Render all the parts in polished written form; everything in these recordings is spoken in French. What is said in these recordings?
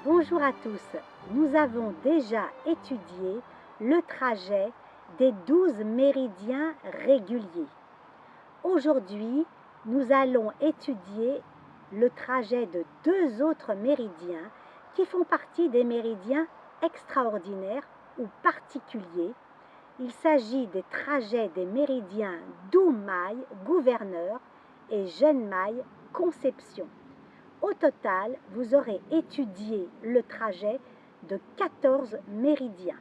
Bonjour à tous, nous avons déjà étudié le trajet des 12 méridiens réguliers. Aujourd'hui, nous allons étudier le trajet de deux autres méridiens qui font partie des méridiens extraordinaires ou particuliers. Il s'agit des trajets des méridiens Doumaï, gouverneur, et Genmaï, conception. Au total, vous aurez étudié le trajet de 14 méridiens.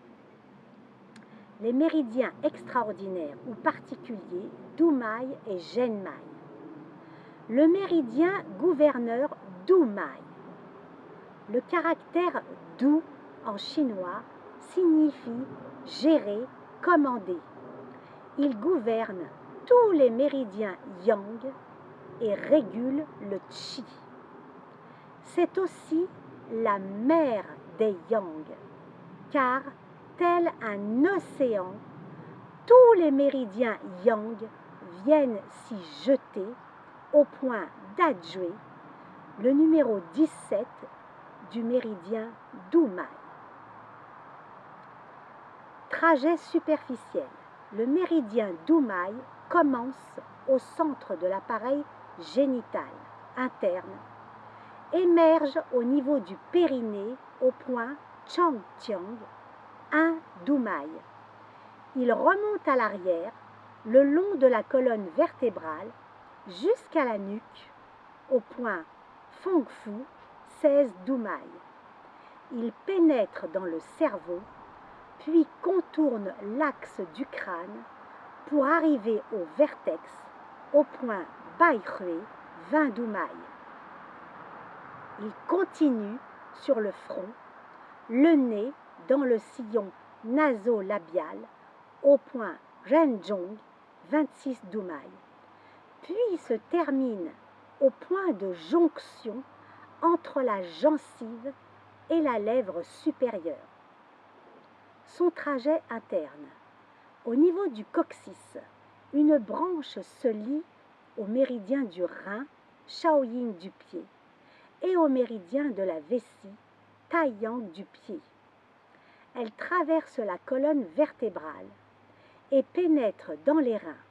Les méridiens extraordinaires ou particuliers, Doumaï et Genmaï. Le méridien gouverneur Doumaï. Le caractère Dou en chinois signifie gérer, commander. Il gouverne tous les méridiens Yang et régule le Qi. C'est aussi la mère des Yang, car, tel un océan, tous les méridiens Yang viennent s'y jeter au point d'adjouer le numéro 17 du méridien Doumaï. Trajet superficiel. Le méridien Doumaï commence au centre de l'appareil génital interne, émerge au niveau du périnée au point Changjiang, 1 Doumaï. Il remonte à l'arrière, le long de la colonne vertébrale, jusqu'à la nuque, au point Fengfu, 16 Doumaï. Il pénètre dans le cerveau, puis contourne l'axe du crâne pour arriver au vertex, au point Baihui, 20 Doumaï. Il continue sur le front, le nez dans le sillon nasolabial, au point Renjong, 26 Doumaï, puis se termine au point de jonction entre la gencive et la lèvre supérieure. Son trajet interne. Au niveau du coccyx, une branche se lie au méridien du rein, Shaoyin du pied, et au méridien de la vessie, Taiyang du pied. Elle traverse la colonne vertébrale et pénètre dans les reins.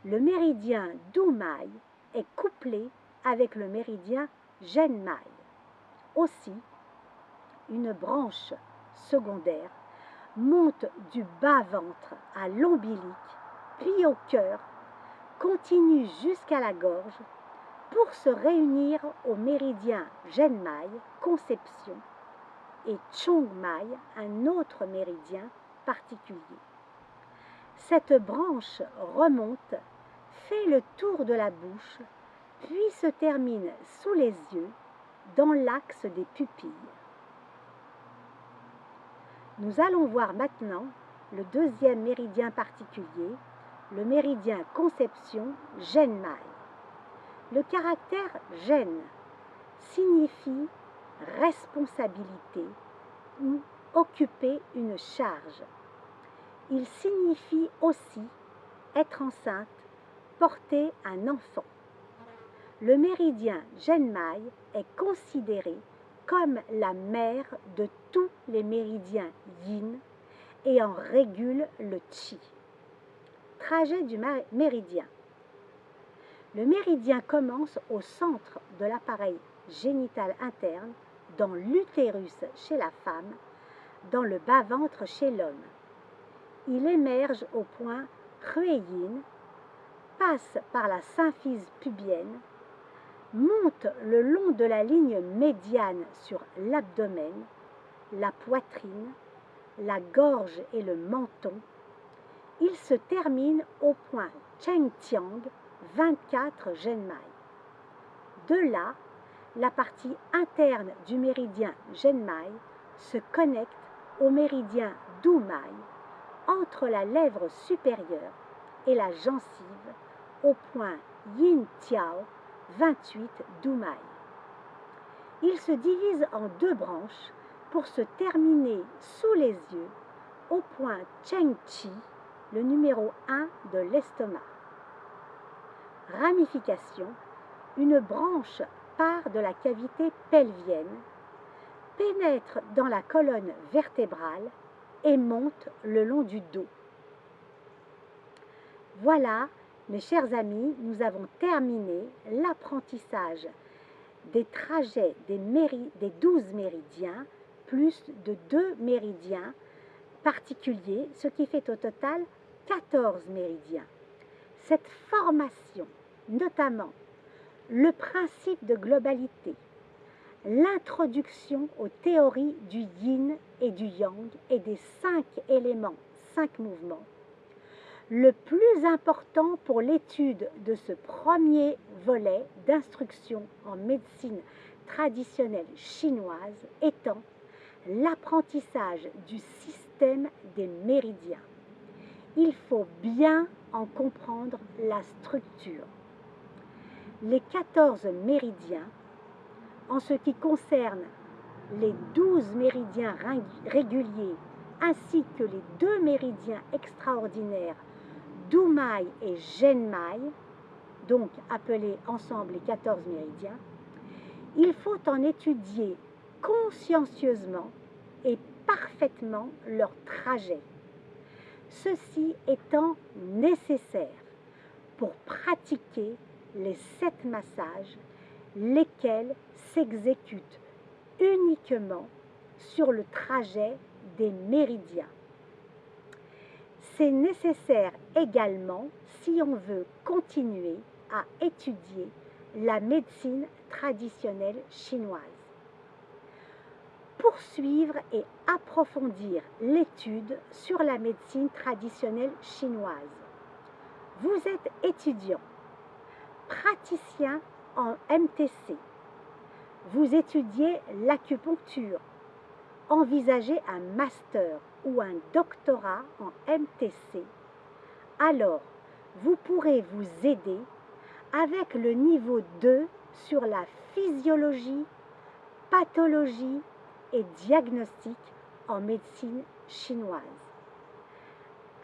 Le méridien Doumaï est couplé avec le méridien Genmaï. Aussi, une branche secondaire monte du bas-ventre à l'ombilic, puis au cœur, continue jusqu'à la gorge pour se réunir au méridien Genmaï, conception, et Chongmaï, un autre méridien particulier. Cette branche remonte, fait le tour de la bouche, puis se termine sous les yeux, dans l'axe des pupilles. Nous allons voir maintenant le deuxième méridien particulier, le méridien conception Genmaï. Le caractère Gen signifie responsabilité ou occuper une charge. Il signifie aussi être enceinte, porter un enfant. Le méridien Genmaï est considéré comme la mère de tous les méridiens Yin et en régule le Qi. Trajet du méridien. Le méridien commence au centre de l'appareil génital interne, dans l'utérus chez la femme, dans le bas-ventre chez l'homme. Il émerge au point Huiyin, passe par la symphyse pubienne, monte le long de la ligne médiane sur l'abdomen, la poitrine, la gorge et le menton. Il se termine au point Chengtiang, 24 Genmaï. De là, la partie interne du méridien Genmaï se connecte au méridien Doumaï, entre la lèvre supérieure et la gencive, au point Yin Tiao, 28 Doumaï. Il se divise en deux branches pour se terminer sous les yeux, au point Chengqi, le numéro 1 de l'estomac. Ramification. Une branche part de la cavité pelvienne, pénètre dans la colonne vertébrale et monte le long du dos. Voilà, mes chers amis, nous avons terminé l'apprentissage des trajets des 12 méridiens, plus de 2 méridiens particuliers, ce qui fait au total 14 méridiens. Cette formation, notamment le principe de globalité, l'introduction aux théories du yin et du yang et des 5 éléments, 5 mouvements, le plus important pour l'étude de ce premier volet d'instruction en médecine traditionnelle chinoise étant l'apprentissage du système des méridiens. Il faut bien en comprendre la structure. Les 14 méridiens, en ce qui concerne les 12 méridiens réguliers ainsi que les 2 méridiens extraordinaires Dumai et Zhenmai, donc appelés ensemble les 14 méridiens, il faut en étudier consciencieusement et parfaitement leur trajet, ceci étant nécessaire pour pratiquer les 7 massages, lesquels s'exécutent uniquement sur le trajet des méridiens. C'est nécessaire également si on veut continuer à étudier la médecine traditionnelle chinoise. Poursuivre et approfondir l'étude sur la médecine traditionnelle chinoise. Vous êtes étudiant, praticien en MTC. Vous étudiez l'acupuncture. Envisagez un master ou un doctorat en MTC. Alors, vous pourrez vous aider avec le niveau 2 sur la physiologie, pathologie et diagnostic en médecine chinoise.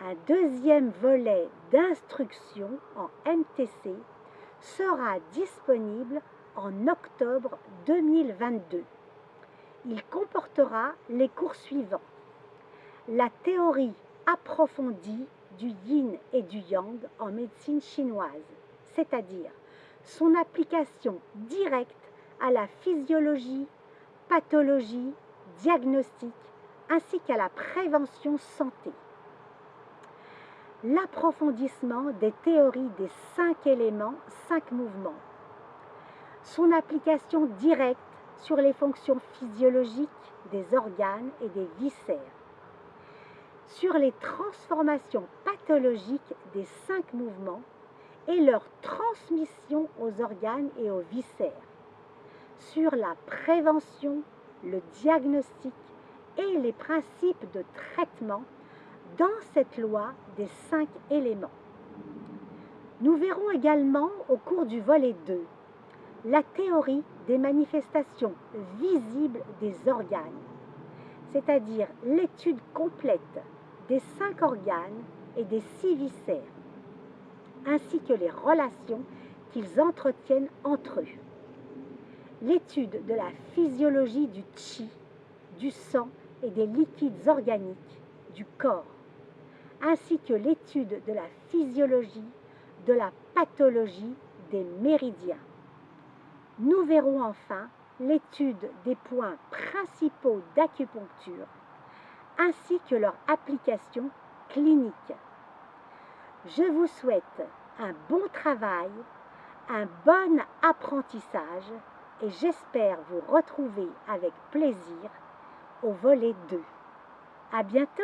Un deuxième volet d'instruction en MTC sera disponible en octobre 2022. Il comportera les cours suivants. La théorie approfondie du yin et du yang en médecine chinoise, c'est-à-dire son application directe à la physiologie, pathologie, diagnostic, ainsi qu'à la prévention santé. L'approfondissement des théories des 5 éléments, 5 mouvements. Son application directe sur les fonctions physiologiques des organes et des viscères. Sur les transformations pathologiques des 5 mouvements et leur transmission aux organes et aux viscères. Sur la prévention, le diagnostic et les principes de traitement dans cette loi des 5 éléments. Nous verrons également au cours du volet 2 la théorie des manifestations visibles des organes, c'est-à-dire l'étude complète des 5 organes et des 6 viscères, ainsi que les relations qu'ils entretiennent entre eux. L'étude de la physiologie du qi, du sang et des liquides organiques du corps, ainsi que l'étude de la physiologie, de la pathologie des méridiens. Nous verrons enfin l'étude des points principaux d'acupuncture, ainsi que leur application clinique. Je vous souhaite un bon travail, un bon apprentissage et j'espère vous retrouver avec plaisir au volet 2. À bientôt!